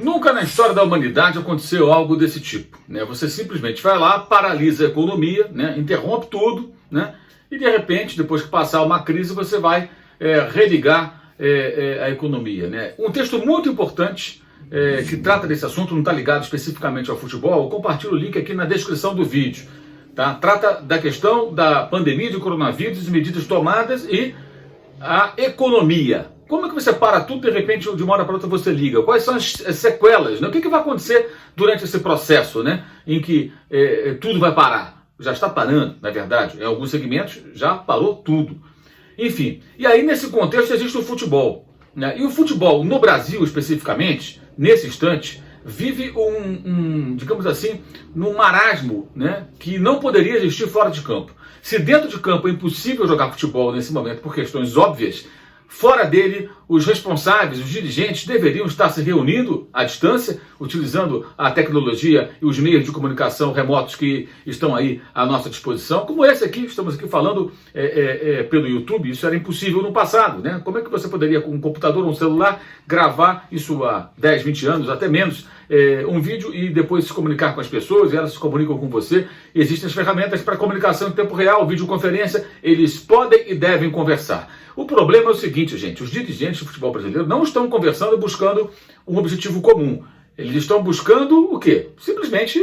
Nunca na história da humanidade aconteceu algo desse tipo, né? Você simplesmente vai lá, paralisa a economia, né? Interrompe tudo, né? E de repente, depois que passar uma crise, você vai religar a economia, né? Um texto muito importante que trata desse assunto, não está ligado especificamente ao futebol, eu compartilho o link aqui na descrição do vídeo. Tá? Trata da questão da pandemia de coronavírus, medidas tomadas e a economia. Como é que você para tudo de repente, de uma hora para outra você liga? Quais são as sequelas? Né? O que vai acontecer durante esse processo, né? Em que tudo vai parar? Já está parando, na verdade. Em alguns segmentos já parou tudo. Enfim, e aí nesse contexto existe o futebol. Né? E o futebol no Brasil especificamente, nesse instante, vive digamos assim, num marasmo, né, que não poderia existir fora de campo. Se dentro de campo é impossível jogar futebol nesse momento por questões óbvias, fora dele, os responsáveis, os dirigentes deveriam estar se reunindo à distância, utilizando a tecnologia e os meios de comunicação remotos que estão aí à nossa disposição, como esse aqui, estamos aqui falando pelo YouTube. Isso era impossível no passado, né? Como é que você poderia, com um computador ou um celular, gravar isso há 10, 20 anos, até menos, um vídeo e depois se comunicar com as pessoas, e elas se comunicam com você? Existem as ferramentas para comunicação em tempo real, videoconferência, eles podem e devem conversar. O problema é o seguinte, gente, os dirigentes do futebol brasileiro não estão conversando buscando um objetivo comum. Eles estão buscando o quê? Simplesmente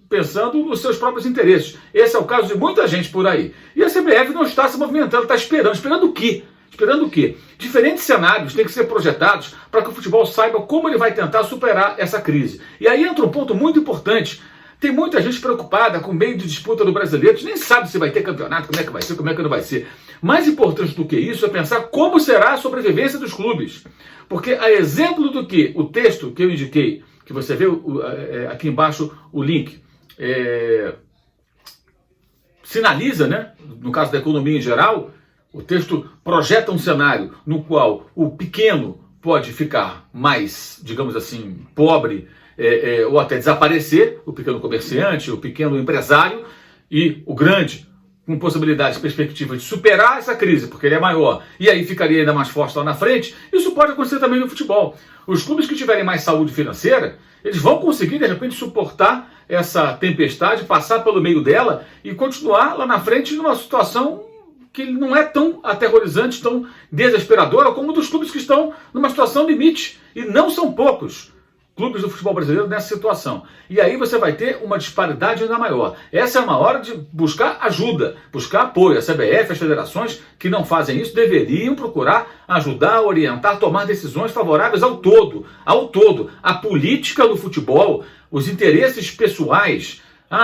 pensando nos seus próprios interesses. Esse é o caso de muita gente por aí. E a CBF não está se movimentando, está esperando. Esperando o quê? Esperando o quê? Diferentes cenários têm que ser projetados para que o futebol saiba como ele vai tentar superar essa crise. E aí entra um ponto muito importante. Tem muita gente preocupada com o meio de disputa do brasileiro, a gente nem sabe se vai ter campeonato, como é que vai ser, como é que não vai ser. Mais importante do que isso é pensar como será a sobrevivência dos clubes. Porque a exemplo do que o texto que eu indiquei, que você vê aqui embaixo o link, sinaliza, né, no caso da economia em geral, o texto projeta um cenário no qual o pequeno pode ficar mais, digamos assim, pobre, ou até desaparecer, o pequeno comerciante, o pequeno empresário, e o grande, com possibilidades, perspectivas de superar essa crise, porque ele é maior, e aí ficaria ainda mais forte lá na frente. Isso pode acontecer também no futebol. Os clubes que tiverem mais saúde financeira, eles vão conseguir, de repente, suportar essa tempestade, passar pelo meio dela e continuar lá na frente numa situação que não é tão aterrorizante, tão desesperadora como dos clubes que estão numa situação limite, e não são poucos clubes do futebol brasileiro nessa situação. E aí você vai ter uma disparidade ainda maior. Essa é uma hora de buscar ajuda, buscar apoio. A CBF, as federações que não fazem isso, deveriam procurar ajudar, orientar, tomar decisões favoráveis ao todo. Ao todo. A política do futebol, os interesses pessoais.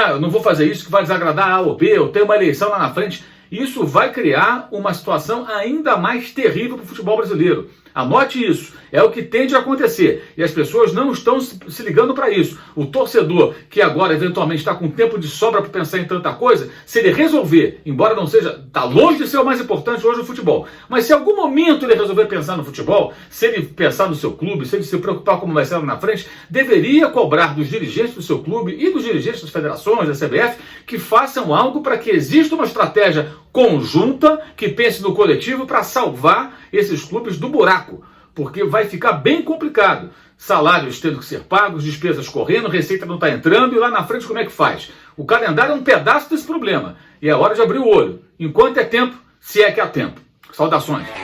Eu não vou fazer isso que vai desagradar A ou B, eu tenho uma eleição lá na frente. Isso vai criar uma situação ainda mais terrível para o futebol brasileiro. Anote isso, é o que tende a acontecer. E as pessoas não estão se ligando para isso. O torcedor, que agora eventualmente está com tempo de sobra para pensar em tanta coisa, se ele resolver, embora não seja, está longe de ser o mais importante hoje o futebol, mas se em algum momento ele resolver pensar no futebol, se ele pensar no seu clube, se ele se preocupar como vai ser lá na frente, deveria cobrar dos dirigentes do seu clube e dos dirigentes das federações, da CBF, que façam algo para que exista uma estratégia conjunta, que pense no coletivo para salvar esses clubes do buraco, porque vai ficar bem complicado. Salários tendo que ser pagos, despesas correndo, receita não está entrando, e lá na frente como é que faz? O calendário é um pedaço desse problema, e é hora de abrir o olho, enquanto é tempo, se é que há tempo. Saudações!